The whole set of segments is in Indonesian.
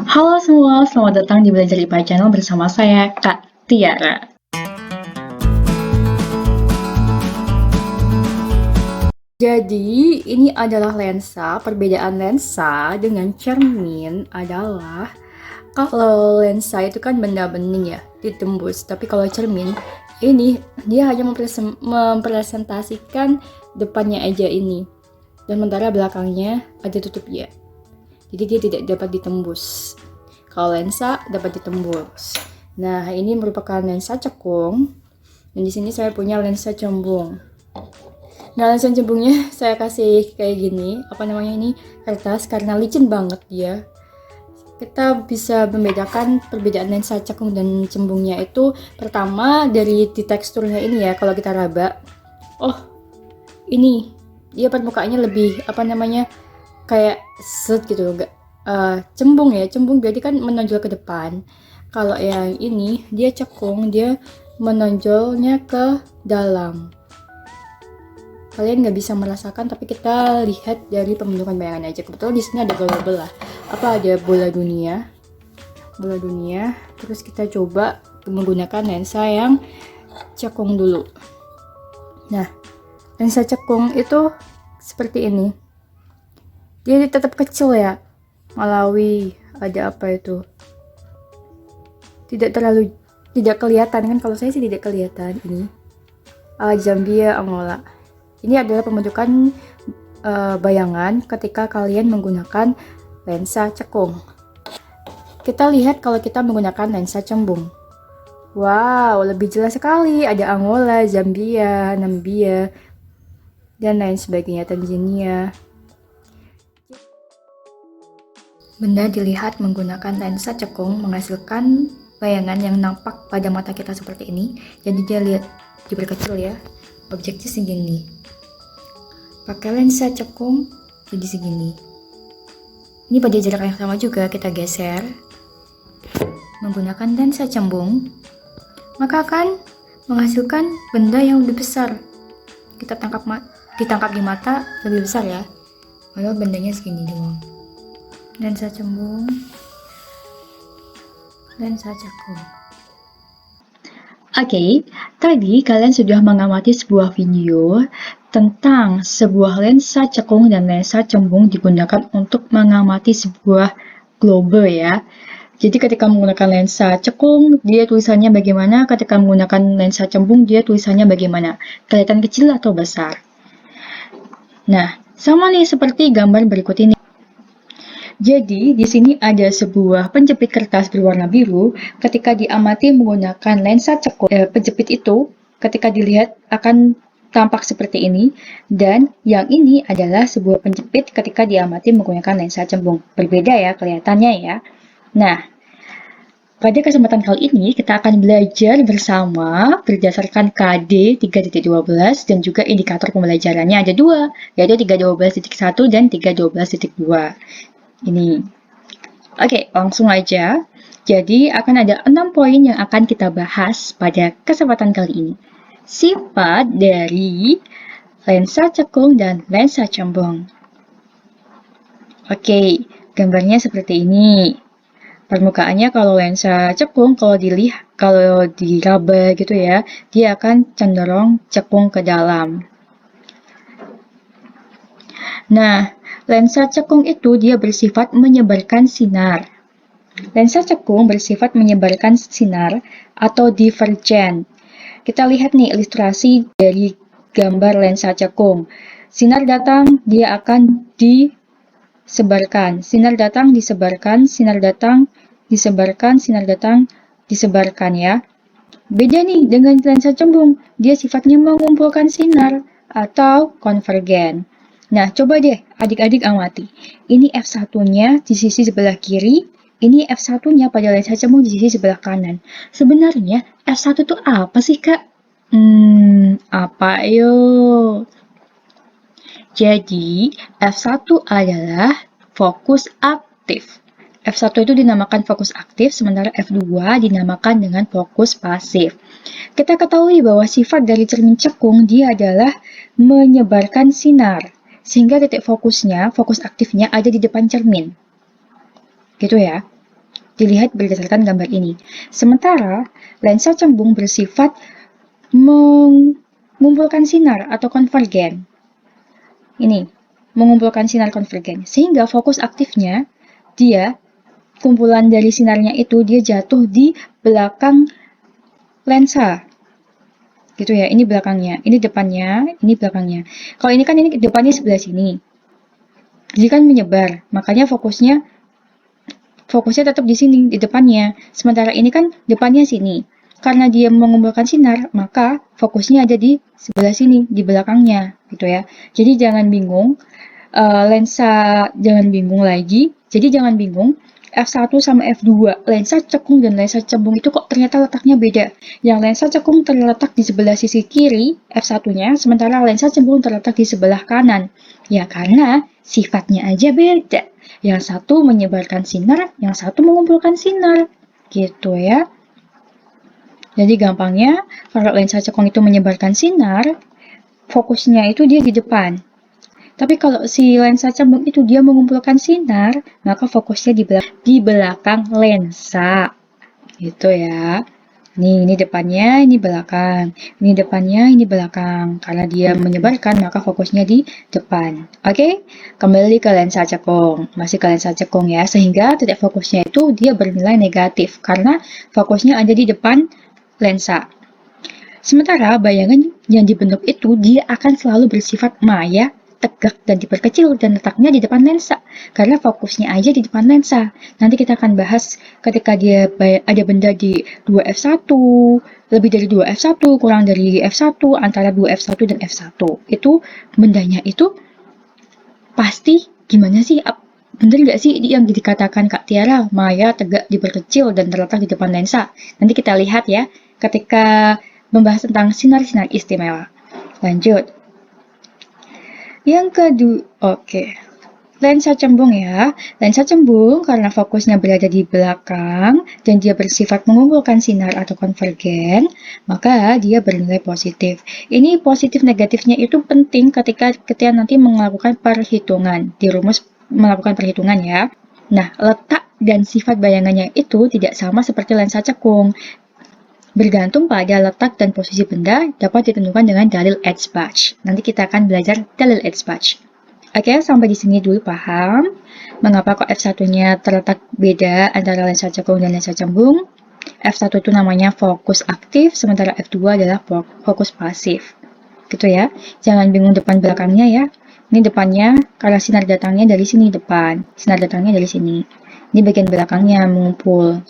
Halo semua, selamat datang di Belajar IPA Channel bersama saya, Kak Tiara. Jadi, ini adalah lensa. Perbedaan lensa dengan cermin adalah kalau lensa itu kan benda bening ya, ditembus. Tapi kalau cermin, ini dia hanya mempresentasikan depannya aja ini. Dan sementara belakangnya ada tutup ya. Jadi dia tidak dapat ditembus. Kalau lensa dapat ditembus. Nah, ini merupakan lensa cekung. Dan di sini saya punya lensa cembung. Nah, lensa cembungnya saya kasih kayak gini, ini kertas karena licin banget dia. Kita bisa membedakan perbedaan lensa cekung dan cembungnya itu pertama dari di teksturnya ini ya. Kalau kita raba, oh ini dia permukaannya lebih kayak set gitu, enggak cembung ya, cembung berarti kan menonjol ke depan. Kalau yang ini dia cekung, dia menonjolnya ke dalam. Kalian nggak bisa merasakan, tapi kita lihat dari pembentukan bayangan aja. Kebetulan di sini ada bola belah, ada bola dunia. Terus kita coba menggunakan lensa yang cekung dulu. Nah, lensa cekung itu seperti ini. Dia tetap kecil ya, Malawi ada apa itu, tidak kelihatan kan, kalau saya sih tidak kelihatan. Ini Zambia, Angola. Ini adalah pembentukan bayangan ketika kalian menggunakan lensa cekung. Kita lihat kalau kita menggunakan lensa cembung. Wow, lebih jelas sekali. Ada Angola, Zambia, Namibia, dan lain sebagainya, Tanzania. Benda dilihat menggunakan lensa cekung menghasilkan bayangan yang nampak pada mata kita seperti ini. Jadi dia lihat diperkecil ya, objeknya segini. Pakai lensa cekung jadi segini. Ini pada jarak yang sama juga kita geser. Menggunakan lensa cembung, maka akan menghasilkan benda yang lebih besar. Kita ditangkap di mata lebih besar ya, padahal bendanya segini doang. Lensa cembung, lensa cekung. Oke, tadi kalian sudah mengamati sebuah video tentang sebuah lensa cekung dan lensa cembung digunakan untuk mengamati sebuah globe ya. Jadi ketika menggunakan lensa cekung, dia tulisannya bagaimana, ketika menggunakan lensa cembung, dia tulisannya bagaimana. Kelihatan kecil atau besar. Nah, sama nih seperti gambar berikut ini. Jadi, di sini ada sebuah penjepit kertas berwarna biru. Ketika diamati menggunakan lensa cekung, penjepit itu ketika dilihat akan tampak seperti ini. Dan yang ini adalah sebuah penjepit ketika diamati menggunakan lensa cembung. Berbeda ya kelihatannya ya. Nah, pada kesempatan kali ini kita akan belajar bersama berdasarkan KD 3.12 dan juga indikator pembelajarannya ada dua, yaitu 3.12.1 dan 3.12.2. Ini. Oke, langsung aja. Jadi akan ada 6 poin yang akan kita bahas pada kesempatan kali ini. Sifat dari lensa cekung dan lensa cembung. Oke, gambarnya seperti ini. Permukaannya kalau lensa cekung, kalau diraba gitu ya, dia akan cenderung cekung ke dalam. Nah, lensa cekung itu dia bersifat menyebarkan sinar. Lensa cekung bersifat menyebarkan sinar atau divergen. Kita lihat nih ilustrasi dari gambar lensa cekung. Sinar datang, dia akan disebarkan. Sinar datang, disebarkan, sinar datang, disebarkan, sinar datang, disebarkan ya. Beda nih dengan lensa cembung, dia sifatnya mengumpulkan sinar atau konvergen. Nah, coba deh adik-adik amati. Ini F1-nya di sisi sebelah kiri, ini F1-nya pada lensa cembung di sisi sebelah kanan. Sebenarnya F1 itu apa sih, Kak? Apa yuk? Jadi, F1 adalah fokus aktif. F1 itu dinamakan fokus aktif, sementara F2 dinamakan dengan fokus pasif. Kita ketahui bahwa sifat dari cermin cekung dia adalah menyebarkan sinar. Sehingga titik fokusnya, fokus aktifnya ada di depan cermin. Gitu ya. dilihat berdasarkan gambar ini. Sementara lensa cembung bersifat mengumpulkan sinar atau konvergen. Ini, mengumpulkan sinar konvergen. Sehingga fokus aktifnya, kumpulan dari sinarnya itu dia jatuh di belakang lensa. Gitu ya, ini belakangnya, ini depannya, ini belakangnya. Kalau ini kan ini depannya sebelah sini. Jadi kan menyebar, makanya fokusnya tetap di sini, di depannya. Sementara ini kan depannya sini. Karena dia mengumpulkan sinar, maka fokusnya ada di sebelah sini, di belakangnya, gitu ya. Jadi jangan bingung, jangan bingung lagi. Jadi jangan bingung, f1 sama f2, lensa cekung dan lensa cembung itu kok ternyata letaknya beda. Yang lensa cekung terletak di sebelah sisi kiri, f1-nya, sementara lensa cembung terletak di sebelah kanan. Ya karena sifatnya aja beda. Yang satu menyebarkan sinar, yang satu mengumpulkan sinar. Gitu ya. Jadi gampangnya, kalau lensa cekung itu menyebarkan sinar, fokusnya itu dia di depan. Tapi kalau si lensa cembung itu dia mengumpulkan sinar, maka fokusnya di belakang lensa. Gitu ya. Nih, ini depannya, ini belakang. Ini depannya, ini belakang. Karena dia menyebarkan, maka fokusnya di depan. Oke? Kembali ke lensa cekung. Masih ke lensa cekung ya. Sehingga titik fokusnya itu dia bernilai negatif. Karena fokusnya ada di depan lensa. Sementara bayangan yang dibentuk itu dia akan selalu bersifat maya, tegak dan diperkecil dan letaknya di depan lensa karena fokusnya aja di depan lensa. Nanti kita akan bahas ketika dia ada benda di 2f1, lebih dari 2f1, kurang dari f1, antara 2f1 dan f1. Itu bendanya itu pasti gimana sih? Bener nggak sih yang dikatakan Kak Tiara, maya, tegak, diperkecil, dan terletak di depan lensa? Nanti kita lihat ya ketika membahas tentang sinar-sinar istimewa. Lanjut. Yang kedua, oke. Lensa cembung ya. Lensa cembung karena fokusnya berada di belakang dan dia bersifat mengumpulkan sinar atau konvergen, maka dia bernilai positif. Ini positif negatifnya itu penting ketika kita nanti melakukan perhitungan. Di rumus melakukan perhitungan ya. Nah, letak dan sifat bayangannya itu tidak sama seperti lensa cekung. Bergantung pada letak dan posisi benda dapat ditentukan dengan dalil Edgebach. Nanti kita akan belajar dalil Edgebach. Oke, sampai di sini dulu paham mengapa kok F1-nya terletak beda antara lensa cekung dan lensa cembung. F1 itu namanya fokus aktif, sementara F2 adalah fokus pasif. Gitu ya. Jangan bingung depan belakangnya ya. Ini depannya, karena sinar datangnya dari sini depan. Sinar datangnya dari sini. Ini bagian belakangnya mengumpul.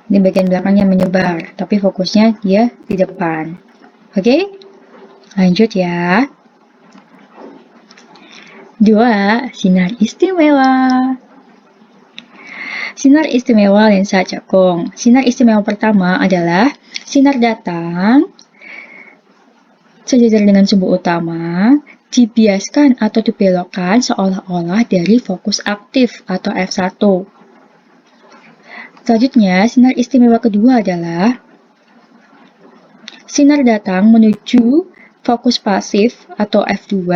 Ini bagian belakangnya menyebar, tapi fokusnya dia di depan. Oke? Lanjut ya. 2. Sinar istimewa. Sinar istimewa lensa cekung. Sinar istimewa pertama adalah sinar datang sejajar dengan sumbu utama, dibiaskan atau dibelokkan seolah-olah dari fokus aktif atau F1. Selanjutnya, sinar istimewa kedua adalah sinar datang menuju fokus pasif atau F2,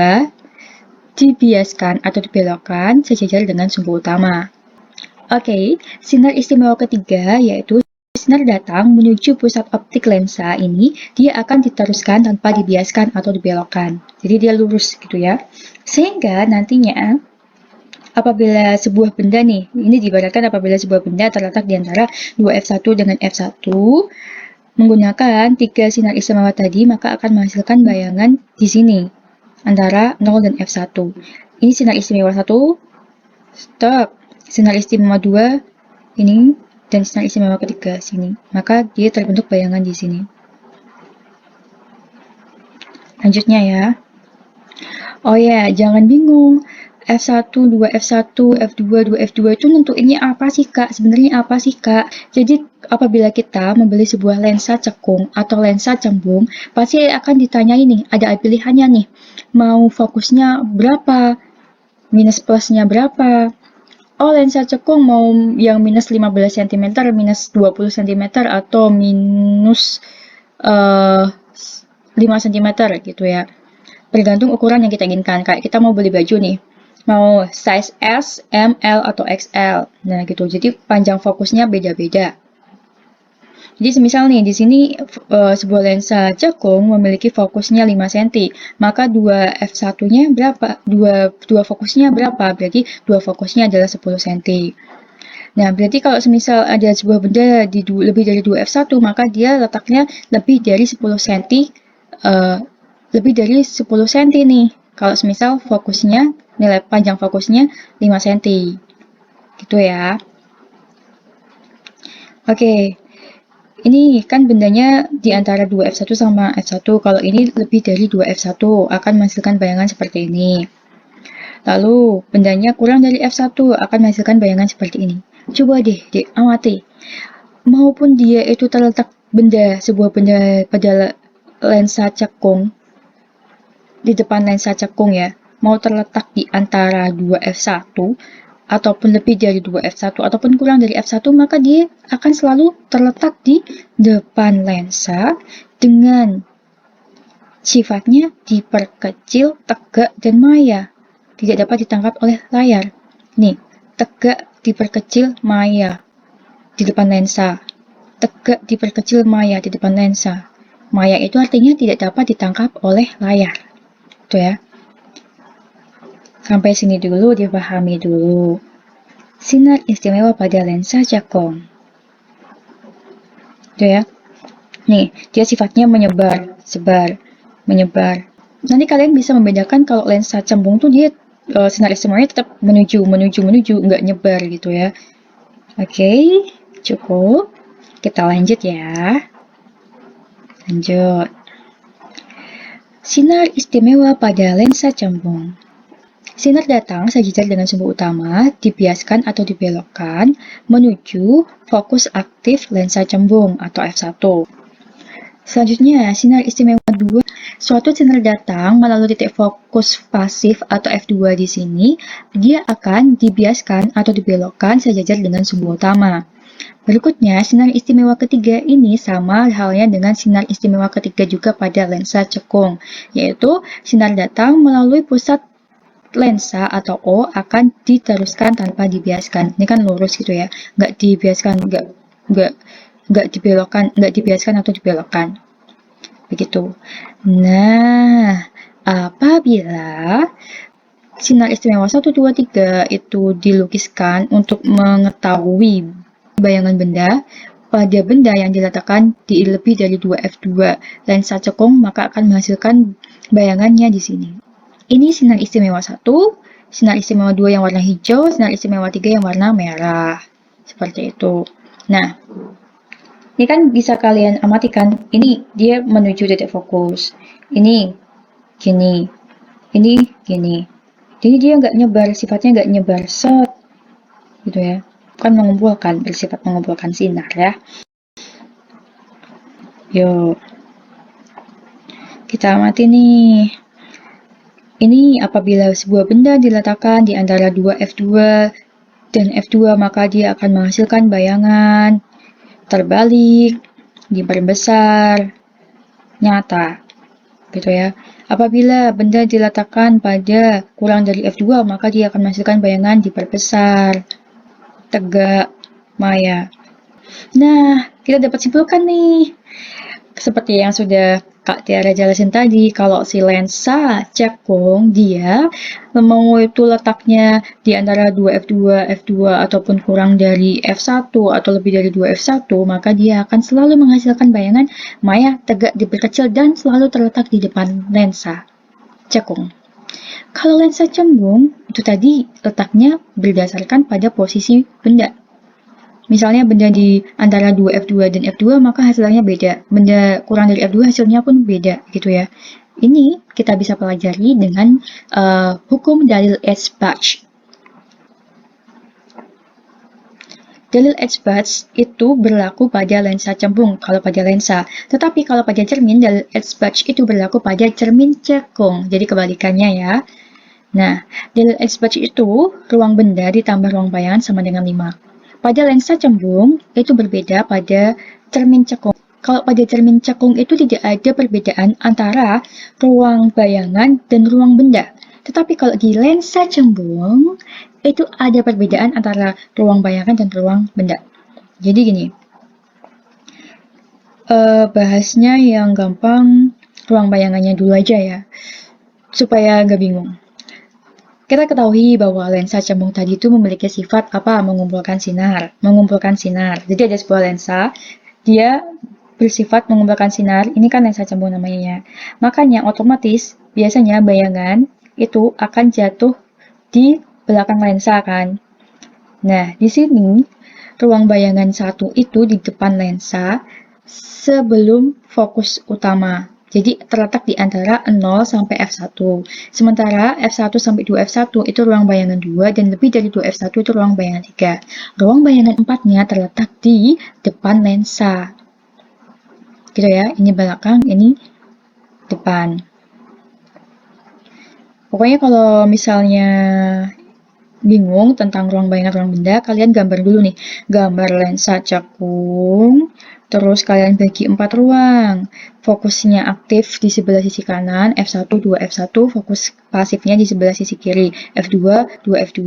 dibiaskan atau dibelokkan sejajar dengan sumbu utama. Oke, sinar istimewa ketiga yaitu sinar datang menuju pusat optik lensa ini, dia akan diteruskan tanpa dibiaskan atau dibelokkan. Jadi dia lurus gitu ya. Sehingga nantinya apabila sebuah benda nih, ini diibaratkan apabila sebuah benda terletak di antara 2f1 dengan f1, menggunakan 3 sinar istimewa tadi, maka akan menghasilkan bayangan di sini antara 0 dan f1. Ini sinar istimewa 1, stop. Sinar istimewa 2, ini, dan sinar istimewa ketiga sini. Maka dia terbentuk bayangan di sini. Lanjutnya ya. Oh ya, jangan bingung. F1, 2F1, F2, 2F2 itu nentuinnya apa sih Kak? Sebenarnya apa sih Kak? Jadi apabila kita membeli sebuah lensa cekung atau lensa cembung, pasti akan ditanya ini, ada pilihannya nih. Mau fokusnya berapa? Minus plusnya berapa? Oh, lensa cekung mau yang minus 15 cm, minus 20 cm, atau minus 5 cm gitu ya. Tergantung ukuran yang kita inginkan. Kayak kita mau beli baju nih, Mau size S, M, L, atau XL. Nah, gitu. Jadi panjang fokusnya beda-beda. Jadi semisal nih di sini sebuah lensa cekung memiliki fokusnya 5 cm, maka dua f1-nya berapa? Dua fokusnya berapa? Berarti dua fokusnya adalah 10 cm. Nah, berarti kalau semisal ada sebuah benda di lebih dari 2 f1, maka dia letaknya lebih dari 10 cm, lebih dari 10 cm nih. Kalau semisal fokusnya, nilai panjang fokusnya 5 cm. Gitu ya. Oke. Ini kan bendanya di antara 2F1 sama F1. Kalau ini lebih dari 2F1 akan menghasilkan bayangan seperti ini. Lalu bendanya kurang dari F1 akan menghasilkan bayangan seperti ini. Coba deh, amati. Maupun dia itu terletak sebuah benda pada lensa cekung, di depan lensa cekung ya, mau terletak di antara 2F1 ataupun lebih dari 2F1 ataupun kurang dari F1, maka dia akan selalu terletak di depan lensa dengan sifatnya diperkecil, tegak, dan maya. Tidak dapat ditangkap oleh layar. Nih, tegak, diperkecil, maya di depan lensa. Tegak, diperkecil, maya di depan lensa. Maya itu artinya tidak dapat ditangkap oleh layar. Itu ya. Sampai sini dulu, dipahami dulu. Sinar istimewa pada lensa cekung. Itu ya. Nih, dia sifatnya menyebar, menyebar. Nanti kalian bisa membedakan kalau lensa cembung tuh dia sinar istimewanya tetap menuju, nggak nyebar gitu ya. Oke, cukup. Kita lanjut ya. Lanjut. Sinar istimewa pada lensa cembung. Sinar datang sejajar dengan sumber utama, dibiaskan atau dibelokkan menuju fokus aktif lensa cembung atau f1. Selanjutnya, sinar istimewa 2. Suatu sinar datang melalui titik fokus pasif atau f2 di sini, dia akan dibiaskan atau dibelokkan sejajar dengan sumber utama. Berikutnya, sinar istimewa ketiga ini sama halnya dengan sinar istimewa ketiga juga pada lensa cekung, yaitu sinar datang melalui pusat lensa atau O akan diteruskan tanpa dibiaskan. Ini kan lurus gitu ya, nggak dibiaskan, nggak dibelokkan, nggak dibiaskan atau dibelokkan. Begitu. Nah, apabila sinar istimewa 1, 2, 3 itu dilukiskan untuk mengetahui bayangan benda pada benda yang diletakkan di lebih dari 2F2 lensa cekung, maka akan menghasilkan bayangannya di sini. Ini sinar istimewa 1, sinar istimewa 2 yang warna hijau, sinar istimewa 3 yang warna merah. Seperti itu. Nah, ini kan bisa kalian amatikan. Ini dia menuju titik fokus. Ini gini. Ini gini. Jadi dia nggak nyebar, sifatnya nggak nyebar. Set. Gitu ya. Kan mengumpulkan, bersifat mengumpulkan sinar ya. Yuk. Kita amati nih. Ini apabila sebuah benda diletakkan di antara 2F2 dan F2, maka dia akan menghasilkan bayangan terbalik, diperbesar, nyata. Gitu ya. Apabila benda diletakkan pada kurang dari F2, maka dia akan menghasilkan bayangan diperbesar, tegak, maya. Nah, kita dapat simpulkan nih. Seperti yang sudah Kak Tiara jelasin tadi, kalau si lensa cekung dia mau itu letaknya di antara 2F2, F2 ataupun kurang dari F1 atau lebih dari 2F1, maka dia akan selalu menghasilkan bayangan maya, tegak, diperkecil, dan selalu terletak di depan lensa cekung. Kalau lensa cembung, itu tadi letaknya berdasarkan pada posisi benda. Misalnya benda di antara 2F2 dan F2, maka hasilnya beda. Benda kurang dari F2 hasilnya pun beda gitu ya. Ini kita bisa pelajari dengan hukum dalil Edgebach. Dalil Edgebach itu berlaku pada lensa cembung kalau pada lensa. Tetapi kalau pada cermin, dalil Edgebach itu berlaku pada cermin cekung. Jadi kebalikannya ya. Nah, dalil Edgebach itu ruang benda ditambah ruang bayangan sama dengan 5. Pada lensa cembung, itu berbeda pada cermin cekung. Kalau pada cermin cekung itu tidak ada perbedaan antara ruang bayangan dan ruang benda. Tetapi kalau di lensa cembung, itu ada perbedaan antara ruang bayangan dan ruang benda. Jadi gini, bahasnya yang gampang ruang bayangannya dulu aja ya, supaya nggak bingung. Kita ketahui bahwa lensa cembung tadi itu memiliki sifat apa? Mengumpulkan sinar. Jadi ada sebuah lensa, dia bersifat mengumpulkan sinar. Ini kan lensa cembung namanya ya. Makanya otomatis biasanya bayangan itu akan jatuh di belakang lensa kan. Nah, di sini ruang bayangan satu itu di depan lensa sebelum fokus utama. Jadi terletak di antara 0 sampai F1. Sementara F1 sampai 2F1 itu ruang bayangan 2 dan lebih dari 2F1 itu ruang bayangan 3. Ruang bayangan 4-nya terletak di depan lensa. Gitu ya, ini belakang, ini depan. Pokoknya kalau misalnya bingung tentang ruang bayangan ruang benda, kalian gambar dulu nih. Gambar lensa cekung, terus kalian bagi 4 ruang. Fokusnya aktif di sebelah sisi kanan, F1, 2F1, fokus pasifnya di sebelah sisi kiri, F2, 2F2.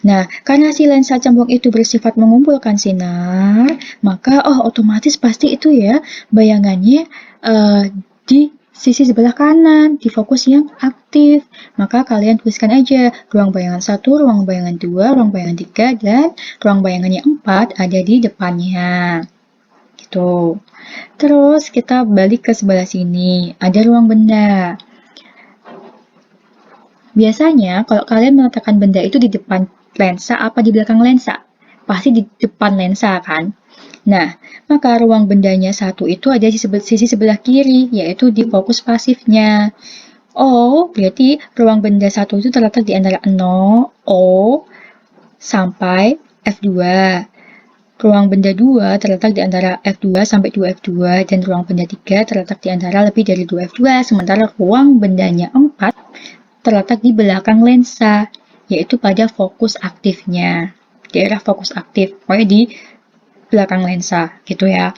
Nah, karena si lensa cembung itu bersifat mengumpulkan sinar, maka otomatis pasti itu ya bayangannya di sisi sebelah kanan, di fokus yang aktif. Maka kalian tuliskan aja ruang bayangan 1, ruang bayangan 2, ruang bayangan 3, dan ruang bayangannya 4 ada di depannya. Gitu. Terus kita balik ke sebelah sini, ada ruang benda. Biasanya kalau kalian meletakkan benda itu di depan lensa apa di belakang lensa? Pasti di depan lensa kan? Nah, maka ruang bendanya satu itu ada di sisi sebelah kiri, yaitu di fokus pasifnya. Berarti ruang benda satu itu terletak di antara 0, O, sampai F2. Ruang benda 2 terletak di antara F2 sampai 2F2, dan ruang benda 3 terletak di antara lebih dari 2F2, sementara ruang bendanya 4 terletak di belakang lensa, yaitu pada fokus aktifnya. Daerah fokus aktif, pokoknya di belakang lensa, gitu ya.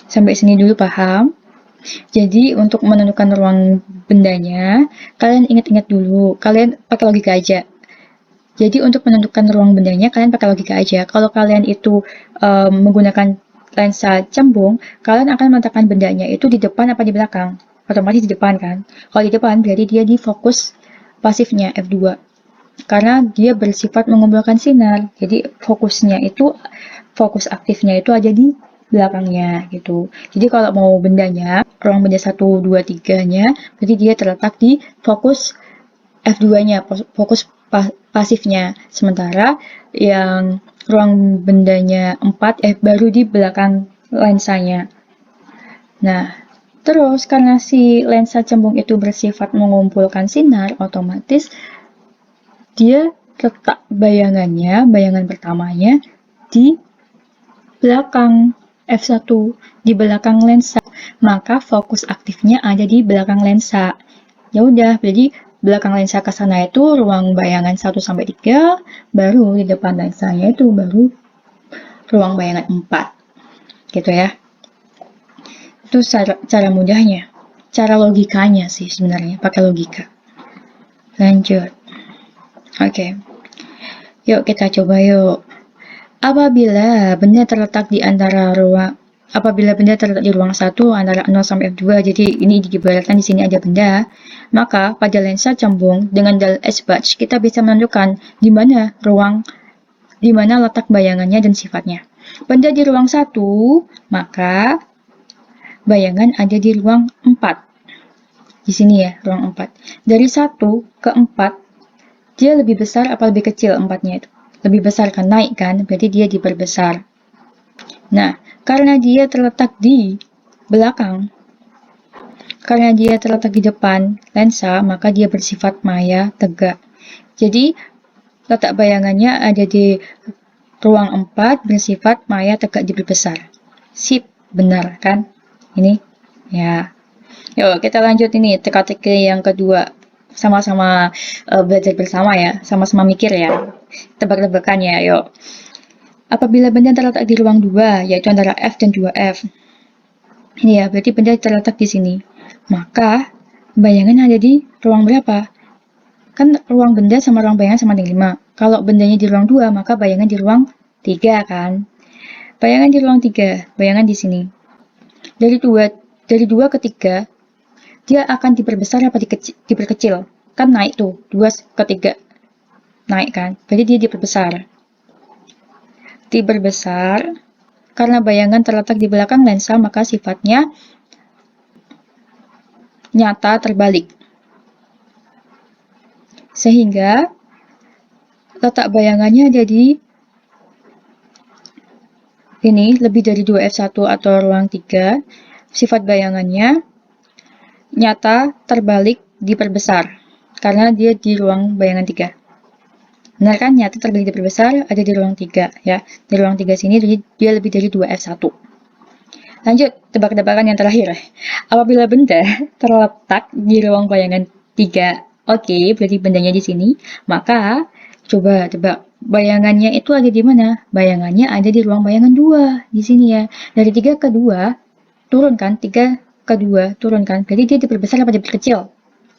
Sampai sini dulu paham? Jadi untuk menentukan ruang bendanya, kalian ingat-ingat dulu, kalian pakai logika aja. Jadi untuk menentukan ruang bendanya, kalian pakai logika aja. Kalau kalian itu menggunakan lensa cembung, kalian akan meletakkan bendanya itu di depan apa di belakang? Otomatis di depan kan? Kalau di depan berarti dia di fokus pasifnya F2. Karena dia bersifat mengumpulkan sinar. Jadi fokus aktifnya itu ada di belakangnya gitu. Jadi kalau mau bendanya, ruang benda 1, 2, 3-nya, berarti dia terletak di fokus F2-nya, fokus pasifnya. Sementara yang ruang bendanya 4 baru di belakang lensanya. Nah, terus karena si lensa cembung itu bersifat mengumpulkan sinar, otomatis dia letak bayangan pertamanya di belakang F1, di belakang lensa. Maka fokus aktifnya ada di belakang lensa. Ya udah, jadi belakang lensa ke sana itu ruang bayangan 1 sampai 3, baru di depan lensanya itu baru ruang bayangan 4. Gitu ya. Itu cara mudahnya. Cara logikanya sih sebenarnya, pakai logika. Lanjut. Oke. Yuk kita coba yuk. Apabila benda terletak di ruang 1 antara 0 sampai F2, jadi ini diibaratkan di sini ada benda, maka pada lensa cembung dengan dalil S-Batch kita bisa menentukan di mana letak bayangannya dan sifatnya. Benda di ruang 1, maka bayangan ada di ruang 4. Di sini ya, ruang 4. Dari 1 ke 4, dia lebih besar apa lebih kecil 4-nya itu? Lebih besar kan, naik kan, berarti dia diperbesar. Nah, karena dia terletak di belakang, karena dia terletak di depan lensa, maka dia bersifat maya tegak. Jadi, letak bayangannya ada di ruang 4, bersifat maya tegak diperbesar. Sip, benar kan? Ini, ya. Yuk, kita lanjut ini, teka-teki yang kedua. Sama-sama belajar bersama ya, sama-sama mikir ya. Tebak-tebakan ya, yuk. Apabila benda terletak di ruang 2, yaitu antara F dan 2F. Ini ya, berarti benda terletak di sini. Maka, bayangan ada di ruang berapa? Kan ruang benda sama ruang bayangan sama dengan 5. Kalau bendanya di ruang 2, maka bayangan di ruang 3 kan. Bayangan di ruang 3, bayangan di sini. Dari 2 ke 3, dia akan diperbesar apa diperkecil? Kan naik tuh, 2 ke 3 naik kan. Jadi dia diperbesar. Diperbesar karena bayangan terletak di belakang lensa, maka sifatnya nyata terbalik. Sehingga letak bayangannya ada di ini lebih dari 2F1 atau ruang 3. Sifat bayangannya nyata terbalik diperbesar karena dia di ruang bayangan 3. Benar kan? Nyata terbalik diperbesar ada di ruang 3 ya. Di ruang 3 sini dia lebih dari 2F1. Lanjut, tebak-tebakan yang terakhir. Apabila benda terletak di ruang bayangan 3, oke, berarti bendanya di sini, maka coba tebak bayangannya itu ada di mana? Bayangannya ada di ruang bayangan 2 di sini ya. Dari 3 ke 2 turun kan? 3 ke 2 turun kan? Jadi dia diperbesar apa diperkecil?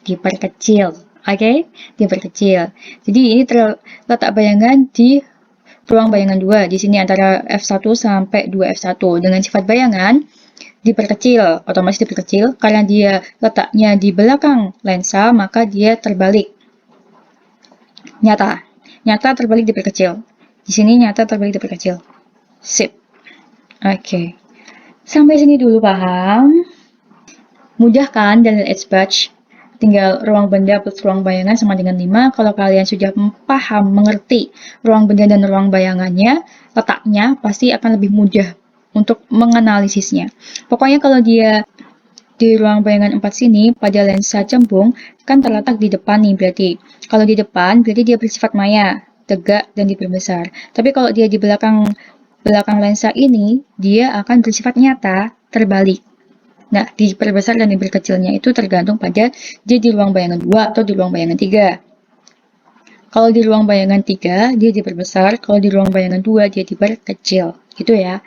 Diperkecil. Oke, diperkecil. Jadi ini terletak bayangan di ruang bayangan 2 di sini antara F1 sampai 2F1 dengan sifat bayangan diperkecil, otomatis diperkecil karena dia letaknya di belakang lensa, maka dia terbalik. Nyata terbalik diperkecil. Di sini nyata terbalik diperkecil. Sip. Oke. Sampai sini dulu paham? Mudah kan Daniel H. Batch? Tinggal ruang benda plus ruang bayangan sama dengan 5. Kalau kalian sudah paham, mengerti ruang benda dan ruang bayangannya, letaknya pasti akan lebih mudah untuk menganalisisnya. Pokoknya kalau dia di ruang bayangan 4 sini, pada lensa cembung, kan terletak di depan nih berarti. Kalau di depan, berarti dia bersifat maya, tegak, dan diperbesar. Tapi kalau dia di belakang lensa ini, dia akan bersifat nyata, terbalik. Nah, diperbesar dan diperkecilnya itu tergantung pada dia di ruang bayangan 2 atau di ruang bayangan 3. Kalau di ruang bayangan 3, dia diperbesar. Kalau di ruang bayangan 2, dia diperkecil. Gitu ya.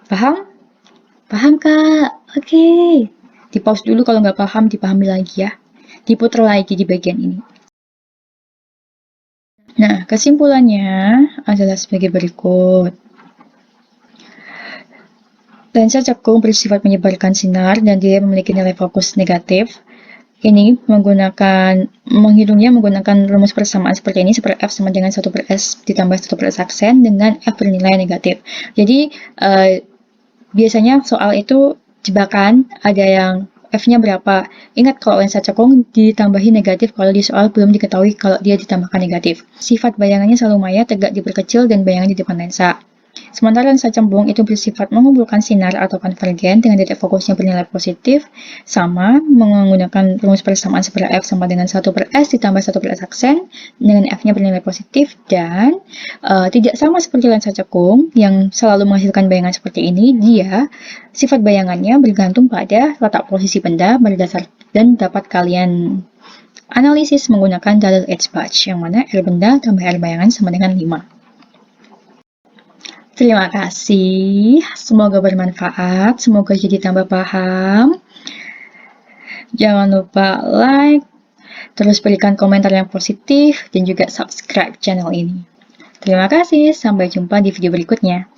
Paham? Paham, Kak? Oke. Di pause dulu kalau nggak paham, dipahami lagi ya. Diputar lagi di bagian ini. Nah, kesimpulannya adalah sebagai berikut. Lensa cekung bersifat menyebarkan sinar dan dia memiliki nilai fokus negatif. Ini menghitungnya menggunakan rumus persamaan seperti ini, seperti F sama dengan 1 per S ditambah 1 per S aksen dengan F bernilai negatif. Jadi, biasanya soal itu jebakan, ada yang F-nya berapa. Ingat kalau lensa cekung ditambahi negatif kalau di soal belum diketahui kalau dia ditambahkan negatif. Sifat bayangannya selalu maya, tegak diperkecil, dan bayangan di depan lensa. Sementara lensa cembung itu bersifat mengumpulkan sinar atau konvergen dengan titik fokusnya bernilai positif, sama menggunakan rumus persamaan seperti F sama dengan 1 per S ditambah 1 per S aksen dengan F-nya bernilai positif, dan tidak sama seperti lensa cekung yang selalu menghasilkan bayangan seperti ini. Dia sifat bayangannya bergantung pada letak posisi benda berdasar dan dapat kalian analisis menggunakan dalil H. Batch, yang mana R benda tambah R bayangan sama dengan 5. Terima kasih, semoga bermanfaat, semoga jadi tambah paham. Jangan lupa like, terus berikan komentar yang positif, dan juga subscribe channel ini. Terima kasih, sampai jumpa di video berikutnya.